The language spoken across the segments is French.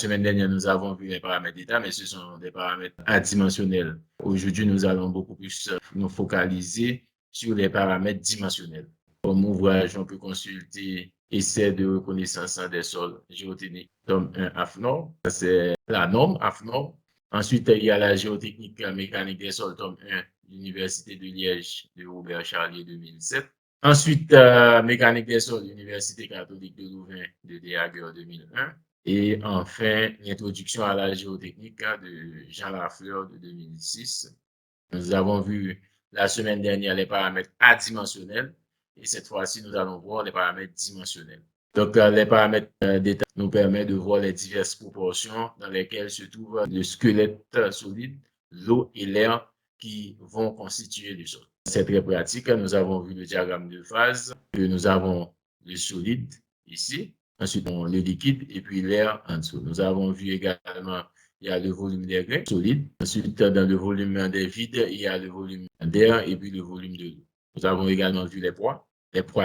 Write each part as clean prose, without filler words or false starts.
semaine dernière, nous avons vu les paramètres d'état, mais ce sont des paramètres adimensionnels. Aujourd'hui, nous allons beaucoup plus nous focaliser sur les paramètres dimensionnels. Comme ouvrage, on peut consulter Essai de reconnaissance des sols géotechniques, tome 1 AFNOR. C'est la norme AFNOR. Ensuite, il y a la géotechnique mécanique des sols, tome 1, l'Université de Liège de Robert Charlier 2007. Ensuite, mécanique des sols, l'Université catholique de Louvain de Déaguerre 2001. Et enfin, l'introduction à la géotechnique de Jean Lafleur de 2006. Nous avons vu la semaine dernière les paramètres adimensionnels et cette fois-ci, nous allons voir les paramètres dimensionnels. Donc, les paramètres d'état nous permettent de voir les diverses proportions dans lesquelles se trouve le squelette solide, l'eau et l'air qui vont constituer le sol. C'est très pratique. Nous avons vu le diagramme de phase, que nous avons le solide ici, ensuite le liquide et puis l'air en dessous. Nous avons vu également il y a le volume des grains solides. Ensuite, dans le volume des vides, il y a le volume d'air et puis le volume de l'eau. Nous avons également vu les poids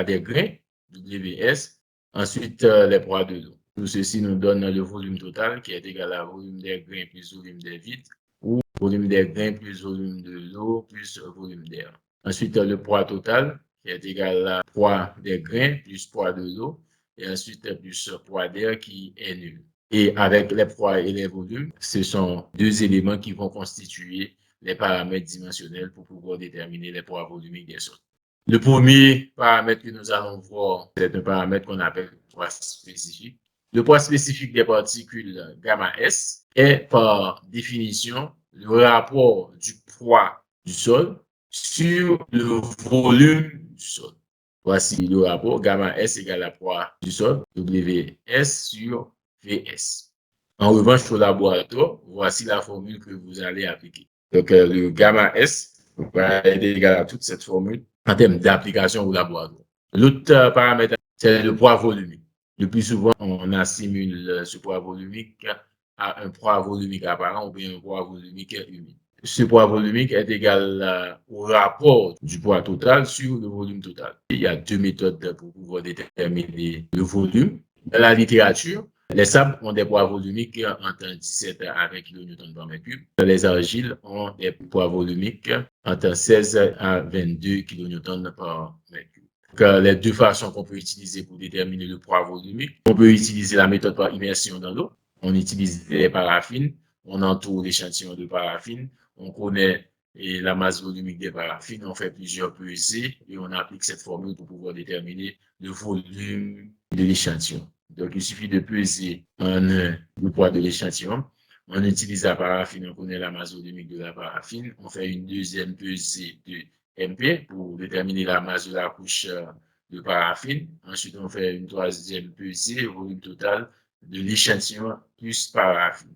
des grains, WS, ensuite les poids de l'eau. Tout ceci nous donne le volume total qui est égal à volume des grains plus volume des vides ou volume des grains plus volume de l'eau plus volume d'air. Ensuite, le poids total qui est égal à poids des grains plus poids de l'eau et ensuite plus poids d'air qui est nul. Et avec les poids et les volumes, ce sont deux éléments qui vont constituer les paramètres dimensionnels pour pouvoir déterminer les poids volumiques des sols. Le premier paramètre que nous allons voir, c'est un paramètre qu'on appelle le poids spécifique. Le poids spécifique des particules gamma S est par définition le rapport du poids du sol sur le volume du sol. Voici le rapport gamma S égale à poids du sol, WS sur VS. En revanche, au laboratoire, voici la formule que vous allez appliquer. Donc, le gamma S va être égal à toute cette formule en termes d'application au laboratoire. L'autre paramètre, c'est le poids volumique. Le plus souvent, on assimile ce poids volumique à un poids volumique apparent ou bien un poids volumique humide. Ce poids volumique est égal au rapport du poids total sur le volume total. Il y a deux méthodes pour pouvoir déterminer le volume. Dans la littérature, les sables ont des poids volumiques entre 17 à 20 kN par mètre cube. Les argiles ont des poids volumiques entre 16 à 22 kN par mètre cube. Donc, les deux façons qu'on peut utiliser pour déterminer le poids volumique, on peut utiliser la méthode par immersion dans l'eau. On utilise les paraffines, on entoure l'échantillon de paraffine, on connaît la masse volumique des paraffines, on fait plusieurs pesées et on applique cette formule pour pouvoir déterminer le volume de l'échantillon. Donc, il suffit de peser le poids de l'échantillon. On utilise la paraffine, on connaît la masse volumique de la paraffine. On fait une deuxième pesée de MP pour déterminer la masse de la couche de paraffine. Ensuite, on fait une troisième pesée, volume total de l'échantillon plus paraffine.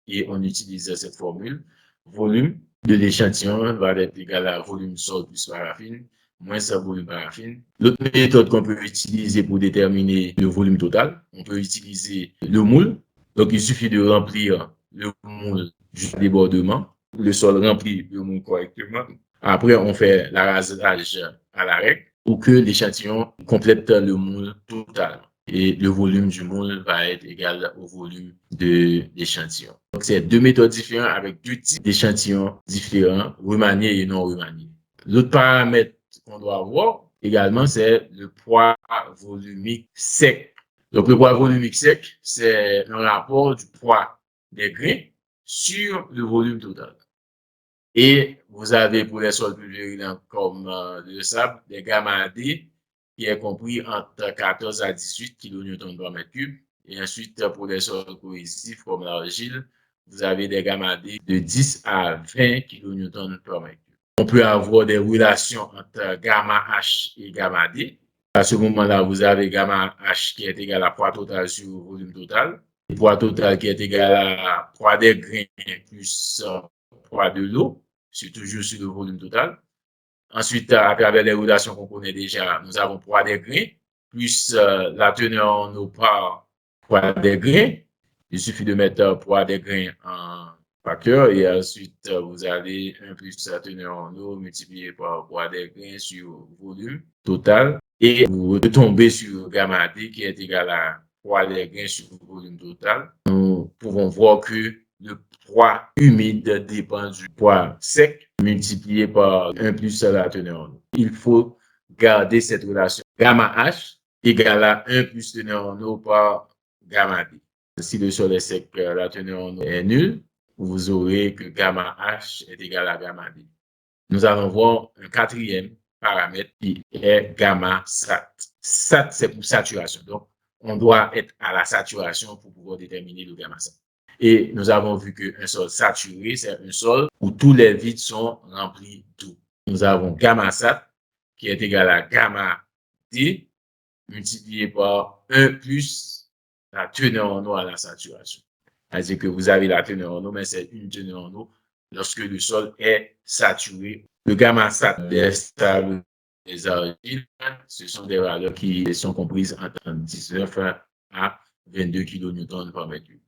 Et on utilise cette formule. Volume de l'échantillon va être égal à volume sol plus paraffine, moins ça volume paraffine. L'autre méthode qu'on peut utiliser pour déterminer le volume total, on peut utiliser le moule. Donc, il suffit de remplir le moule jusqu'au débordement. Le sol remplit le moule correctement. Après, on fait l'arrasage à la règle pour que l'échantillon complète le moule total. Et le volume du moule va être égal au volume de l'échantillon. Donc, c'est deux méthodes différentes avec deux types d'échantillons différents, remaniés et non remaniés. L'autre paramètre qu'on doit avoir également, c'est le poids volumique sec. Donc, le poids volumique sec, c'est un rapport du poids des grains sur le volume total. Et vous avez pour les sols plus virulents comme le sable, des gamma D qui est compris entre 14 à 18 kN par mètre cube. Et ensuite, pour les sols cohésifs comme l'argile, vous avez des gamma D de 10 à 20 kN par mètre cube. On peut avoir des relations entre gamma H et gamma D. À ce moment-là, vous avez gamma H qui est égal à poids total sur volume total. Le poids total qui est égal à poids des grains plus poids de l'eau, c'est toujours sur le volume total. Ensuite, à travers les relations qu'on connaît déjà, nous avons poids des grains, plus la teneur en eau par poids des grains. Il suffit de mettre poids des grains en facteur et ensuite vous allez 1 plus la teneur en eau multiplié par poids des grains sur volume total et vous retombez sur gamma D qui est égal à poids des grains sur volume total. Nous pouvons voir que le poids humide dépend du poids sec multiplié par 1 plus la teneur en eau. Il faut garder cette relation gamma H égale à 1 plus teneur en eau par gamma D. Si le sol est sec, la teneur en eau est nulle, vous aurez que gamma H est égal à gamma D. Nous allons voir un quatrième paramètre qui est gamma SAT. SAT, c'est pour saturation. Donc, on doit être à la saturation pour pouvoir déterminer le gamma SAT. Et nous avons vu qu'un sol saturé, c'est un sol où tous les vides sont remplis d'eau. Nous avons gamma SAT qui est égal à gamma D multiplié par 1 plus la teneur en eau à la saturation. C'est-à-dire que vous avez la teneur en eau, mais c'est une teneur en eau lorsque le sol est saturé. Le gamma SAT des sables des argiles, ce sont des valeurs qui sont comprises entre 19 à 22 kN par mètre cube.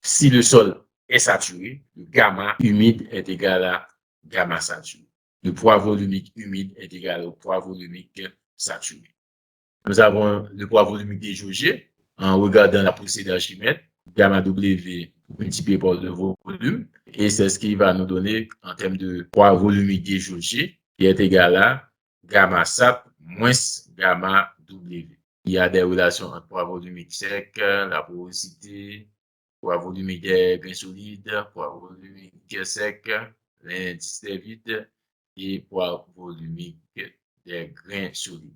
Si le sol est saturé, le gamma humide est égal à gamma saturé. Le poids volumique humide est égal au poids volumique saturé. Nous avons le poids volumique déjaugé en regardant la procédure d'Archimède, gamma W multiplié par le volume, et c'est ce qui va nous donner en termes de poids volumique déjaugé, qui est égal à gamma SAP moins gamma W. Il y a des relations entre poids volumique sec, la porosité, poids volumique des grains solides, poids volumique sec, l'indice des vides et poids volumique des grains solides.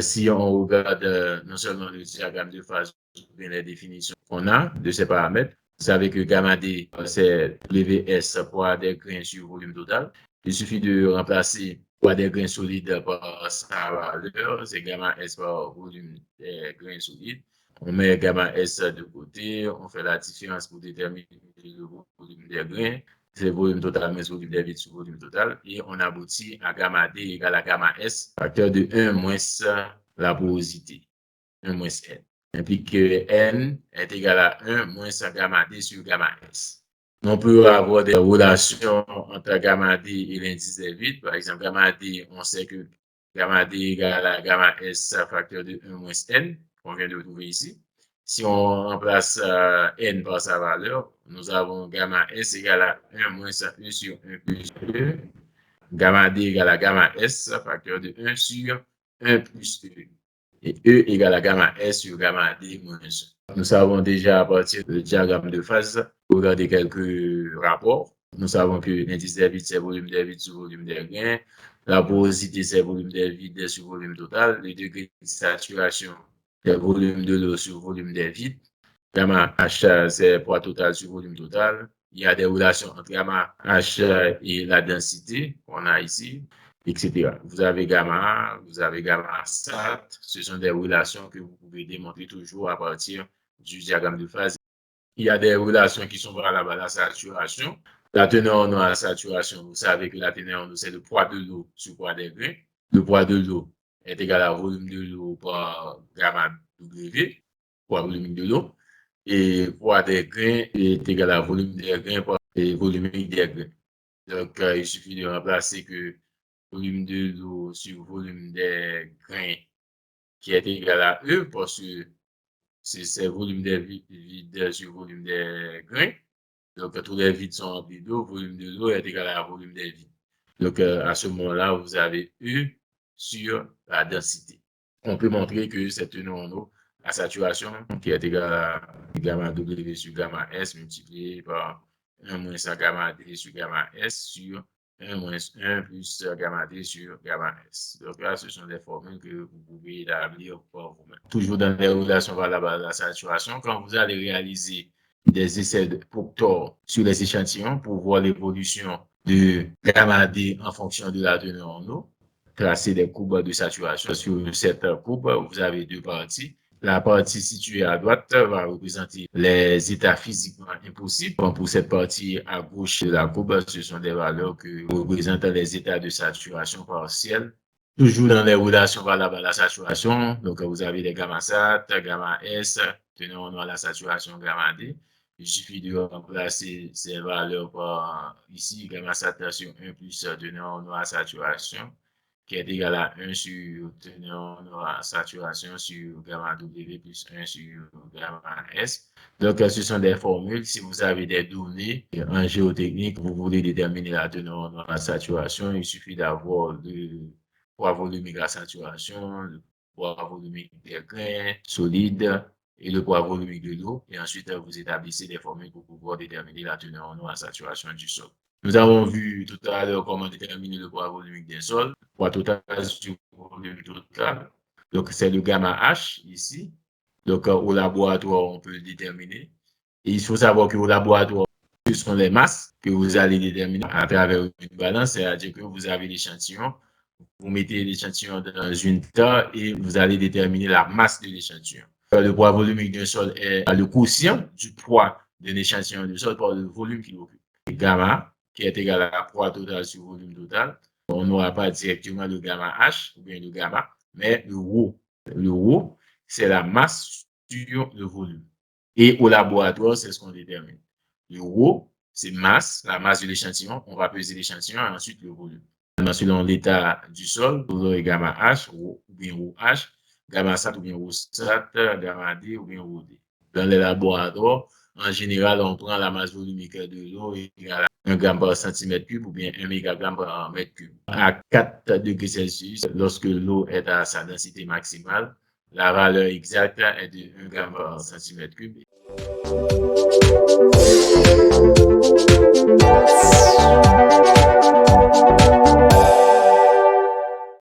Si on regarde non seulement le diagramme de phase, mais les définitions qu'on a de ces paramètres, vous savez que gamma D, c'est WS, poids des grains sur volume total. Il suffit de remplacer poids des grains solides par sa valeur, c'est gamma S par volume des grains solides. On met gamma S de côté, on fait la différence pour déterminer le volume des grains. C'est le volume total moins volume des vides sur volume total. Et on aboutit à gamma D égale à gamma S, facteur de 1 moins la porosité, 1 moins N. Implique que N est égal à 1 moins gamma D sur gamma S. On peut avoir des relations entre gamma D et l'indice des vides. Par exemple, gamma D, on sait que gamma D égale à gamma S, facteur de 1 moins N, qu'on vient de trouver ici. Si on remplace N par sa valeur, nous avons gamma S égale à 1 moins E sur 1 plus E. Gamma D égale à gamma S, facteur de 1 sur 1 plus E. Et E égale à gamma S sur gamma D moins 1. Nous savons déjà à partir du diagramme de phase, regarder quelques rapports. Nous savons que l'indice des vides, c'est volume des vides sur volume des grains. La porosité, c'est volume des vides sur volume total. Le degré de saturation, c'est volume de l'eau sur volume des vides. Gamma H, c'est poids total sur volume total. Il y a des relations entre gamma H et la densité qu'on a ici, etc. Vous avez gamma, vous avez gamma SAT. Ce sont des relations que vous pouvez démontrer toujours à partir du diagramme de phase. Il y a des relations qui sont valables à la saturation. La teneur en eau à la saturation, vous savez que la teneur en eau, c'est le poids de l'eau sur le poids des grains. Le poids de l'eau est égal à volume de l'eau par gamma W, poids volumique de l'eau. Et poids des grains est égal à volume des grains par volumique des grains. Donc, il suffit de remplacer que volume de l'eau sur volume des grains qui est égal à E parce que c'est volume des vides sur volume des grains. Donc, tous les vides sont remplis d'eau, volume de l'eau est égal à volume des vides. Donc, à ce moment-là, vous avez E sur la densité. On peut montrer que cette teneur en eau, la saturation, qui est égale à gamma W sur gamma S multiplié par 1 moins gamma D sur gamma S sur 1 moins 1 plus gamma D sur gamma S. Donc là, ce sont des formules que vous pouvez établir par vous-même. Toujours dans les relations valables à la saturation, quand vous allez réaliser des essais de Proctor sur les échantillons pour voir l'évolution de gamma D en fonction de la teneur en eau, tracer des courbes de saturation. Sur cette courbe, vous avez deux parties. La partie située à droite va représenter les états physiquement impossibles. Pour cette partie à gauche de la courbe, ce sont des valeurs qui représentent les états de saturation partielle. Toujours dans les relations valables à la saturation, donc vous avez les gamma SAT, gamma S, teneur en eau à la saturation gamma D. Il suffit de remplacer ces valeurs par ici, gamma SAT sur 1 plus teneur en eau à la saturation, qui est égal à 1 sur teneur à saturation sur gamma W plus 1 sur gamma S. Donc, ce sont des formules. Si vous avez des données en géotechnique, vous voulez déterminer la teneur à saturation, il suffit d'avoir le poids volumique à saturation, le poids volumique des grains solides et le poids volumique de l'eau. Et ensuite, vous établissez des formules pour pouvoir déterminer la teneur en eau à saturation du sol. Nous avons vu tout à l'heure comment déterminer le poids volumique des sols, poids total sur volume total. Donc, c'est le gamma H ici. Donc, au laboratoire, on peut le déterminer. Et il faut savoir qu'au laboratoire, ce sont les masses que vous allez déterminer à travers une balance, c'est-à-dire que vous avez l'échantillon, vous mettez l'échantillon dans une tasse et vous allez déterminer la masse de l'échantillon. Le poids volumique d'un sol est le quotient du poids d'un échantillon de sol par le volume qu'il occupe. Gamma, qui est égal à poids total sur volume total. On n'aura pas directement le gamma H ou bien le gamma, mais le ρ. Le ρ, c'est la masse sur le volume. Et au laboratoire, c'est ce qu'on détermine. Le ρ, c'est masse, la masse de l'échantillon. On va peser l'échantillon et ensuite le volume. Selon l'état du sol, vous aurez gamma H ou bien OH, gamma SAT ou bien OSAT, gamma D ou bien OD. Dans les laboratoires, en général, on prend la masse volumique de l'eau égale à 1 gramme par centimètre cube ou bien 1 mégagramme par mètre cube. À 4 degrés Celsius, lorsque l'eau est à sa densité maximale, la valeur exacte est de 1 gramme par centimètre cube.